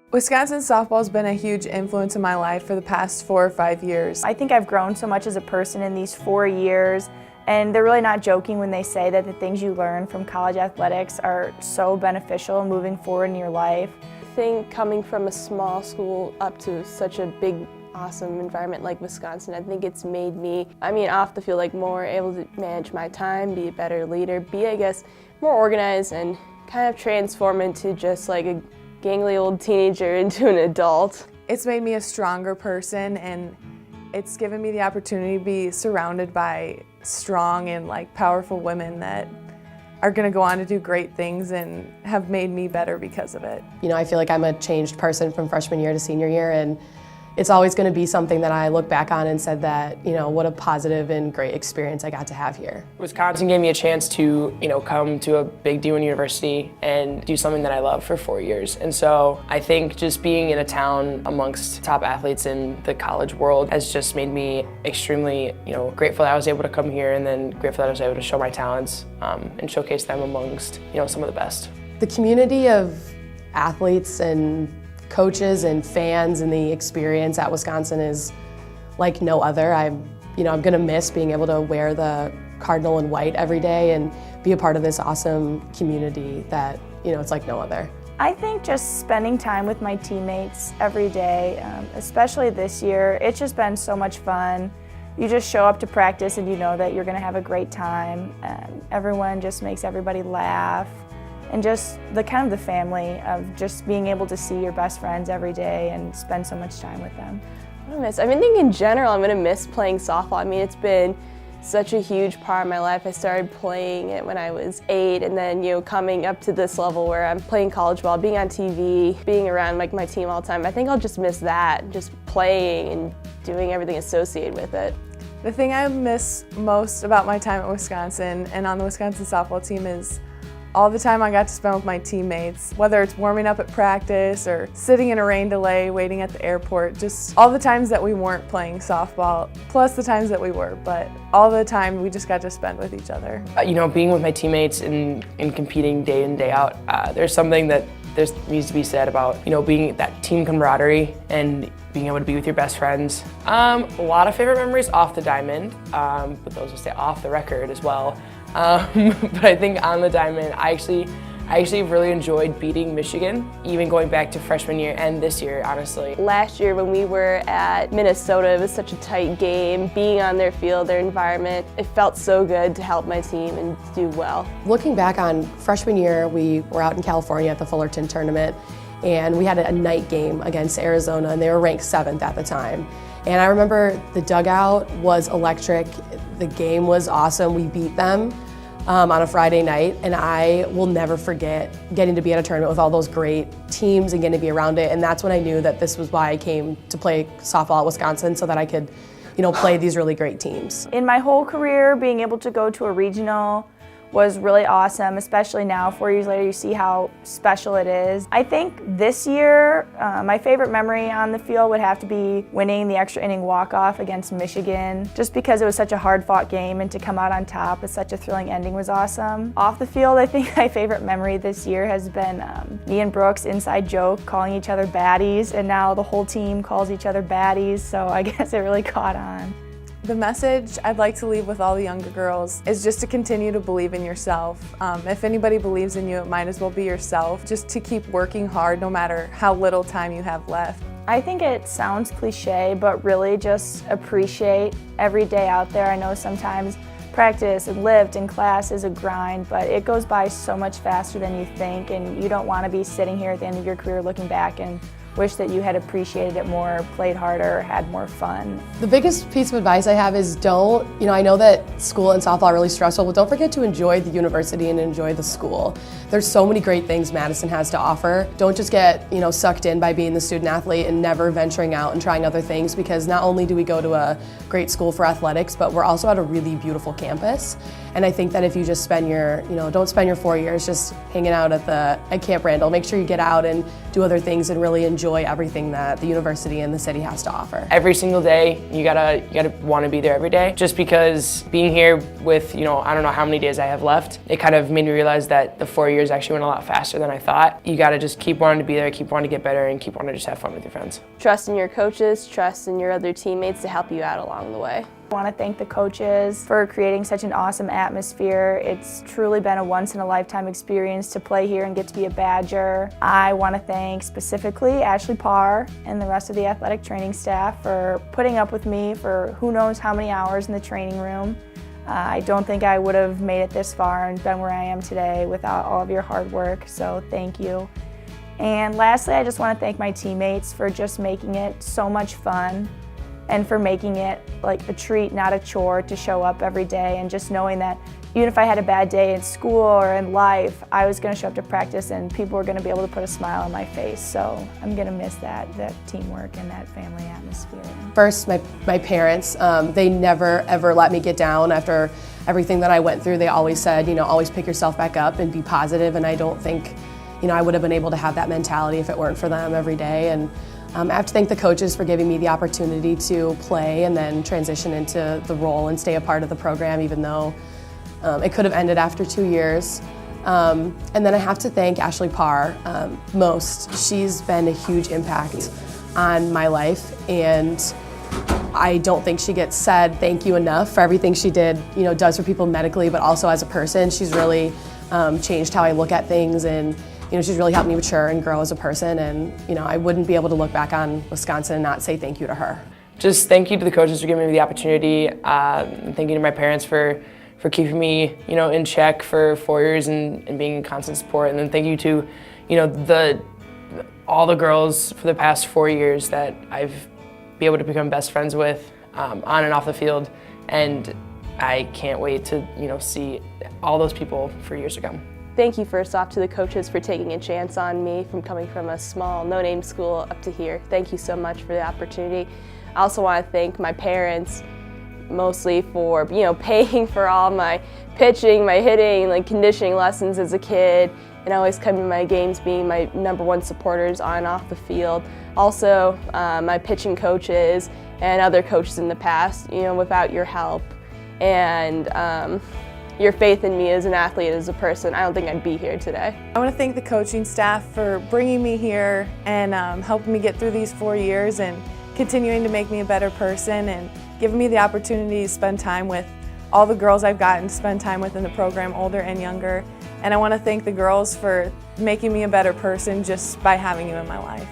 Wisconsin softball has been a huge influence in my life for the past 4 or 5 years. I think I've grown so much as a person in these 4 years, and they're really not joking when they say that the things you learn from college athletics are so beneficial moving forward in your life. I think coming from a small school up to such a big, awesome environment like Wisconsin, I think it's made me, off the field, more able to manage my time, be a better leader, be, more organized and kind of transform into just like a gangly old teenager into an adult. It's made me a stronger person, and it's given me the opportunity to be surrounded by strong and powerful women that are going to go on to do great things and have made me better because of it. I feel like I'm a changed person from freshman year to senior year, and it's always going to be something that I look back on and said that, what a positive and great experience I got to have here. Wisconsin gave me a chance to, come to a big D1 university and do something that I love for 4 years. And so I think just being in a town amongst top athletes in the college world has just made me extremely, grateful that I was able to come here, and then grateful that I was able to show my talents and showcase them amongst, some of the best. The community of athletes and coaches and fans and the experience at Wisconsin is like no other. I'm gonna miss being able to wear the cardinal and white every day and be a part of this awesome community that, it's like no other. I think just spending time with my teammates every day, especially this year, it's just been so much fun. You just show up to practice and you know that you're gonna have a great time. Everyone just makes everybody laugh. And just the family of just being able to see your best friends every day and spend so much time with them. I think in general I'm going to miss playing softball. It's been such a huge part of my life. I started playing it when I was 8, and then coming up to this level where I'm playing college ball, being on TV, being around my team all the time. I think I'll just miss that, just playing and doing everything associated with it. The thing I miss most about my time at Wisconsin and on the Wisconsin softball team is all the time I got to spend with my teammates, whether it's warming up at practice or sitting in a rain delay, waiting at the airport, just all the times that we weren't playing softball, plus the times that we were, but all the time we just got to spend with each other. Being with my teammates and competing day in, day out, there's something that there needs to be said about, being that team camaraderie and being able to be with your best friends. A lot of favorite memories off the diamond, but those will stay off the record as well. But I think on the diamond, I actually really enjoyed beating Michigan, even going back to freshman year and this year, honestly. Last year when we were at Minnesota, it was such a tight game. Being on their field, their environment, it felt so good to help my team and do well. Looking back on freshman year, we were out in California at the Fullerton tournament, and we had a night game against Arizona, and they were ranked 7th at the time. And I remember the dugout was electric, the game was awesome, we beat them on a Friday night, and I will never forget getting to be at a tournament with all those great teams and getting to be around it, and that's when I knew that this was why I came to play softball at Wisconsin, so that I could play these really great teams. In my whole career, being able to go to a regional was really awesome, especially now, 4 years later, you see how special it is. I think this year, my favorite memory on the field would have to be winning the extra inning walk-off against Michigan, just because it was such a hard-fought game, and to come out on top with such a thrilling ending was awesome. Off the field, I think my favorite memory this year has been me and Brooks' inside joke calling each other baddies, and now the whole team calls each other baddies, so I guess it really caught on. The message I'd like to leave with all the younger girls is just to continue to believe in yourself. If anybody believes in you, it might as well be yourself. Just to keep working hard no matter how little time you have left. I think it sounds cliche, but really just appreciate every day out there. I know sometimes practice and lift and class is a grind, but it goes by so much faster than you think, and you don't want to be sitting here at the end of your career looking back and wish that you had appreciated it more, played harder, had more fun. The biggest piece of advice I have is don't, I know that school and softball are really stressful, but don't forget to enjoy the university and enjoy the school. There's so many great things Madison has to offer. Don't just get, sucked in by being the student athlete and never venturing out and trying other things, because not only do we go to a great school for athletics, but we're also at a really beautiful campus. And I think that if you just spend your, don't spend your 4 years just hanging out at Camp Randall, make sure you get out and do other things and really enjoy enjoy everything that the university and the city has to offer. Every single day, you gotta want to be there every day. Just because being here with, I don't know how many days I have left, it kind of made me realize that the 4 years actually went a lot faster than I thought. You gotta just keep wanting to be there, keep wanting to get better, and keep wanting to just have fun with your friends. Trust in your coaches, trust in your other teammates to help you out along the way. I want to thank the coaches for creating such an awesome atmosphere. It's truly been a once-in-a-lifetime experience to play here and get to be a Badger. I want to thank specifically Ashley Parr and the rest of the athletic training staff for putting up with me for who knows how many hours in the training room. I don't think I would have made it this far and been where I am today without all of your hard work, so thank you. And lastly, I just want to thank my teammates for just making it so much fun and for making it like a treat, not a chore, to show up every day, and just knowing that even if I had a bad day in school or in life, I was going to show up to practice and people were going to be able to put a smile on my face. So I'm going to miss that teamwork and that family atmosphere. First, my parents, they never ever let me get down after everything that I went through. They always said, always pick yourself back up and be positive, and I don't think, I would have been able to have that mentality if it weren't for them every day. And I have to thank the coaches for giving me the opportunity to play and then transition into the role and stay a part of the program, even though it could have ended after 2 years. And then I have to thank Ashley Parr most. She's been a huge impact on my life, and I don't think she gets said thank you enough for everything she does for people medically, but also as a person. She's really changed how I look at things, and she's really helped me mature and grow as a person, and I wouldn't be able to look back on Wisconsin and not say thank you to her. Just thank you to the coaches for giving me the opportunity. Thank you to my parents for keeping me, in check for 4 years and being in constant support. And then thank you to, all the girls for the past 4 years that I've been able to become best friends with on and off the field. And I can't wait to, see all those people for years to come. Thank you first off to the coaches for taking a chance on me from coming from a small no-name school up to here. Thank you so much for the opportunity. I also want to thank my parents mostly for paying for all my pitching, my hitting, conditioning lessons as a kid, and always coming to my games, being my #1 supporters on and off the field. Also, my pitching coaches and other coaches in the past, without your help and your faith in me as an athlete, as a person, I don't think I'd be here today. I want to thank the coaching staff for bringing me here and helping me get through these 4 years and continuing to make me a better person and giving me the opportunity to spend time with all the girls I've gotten to spend time with in the program, older and younger. And I want to thank the girls for making me a better person just by having you in my life.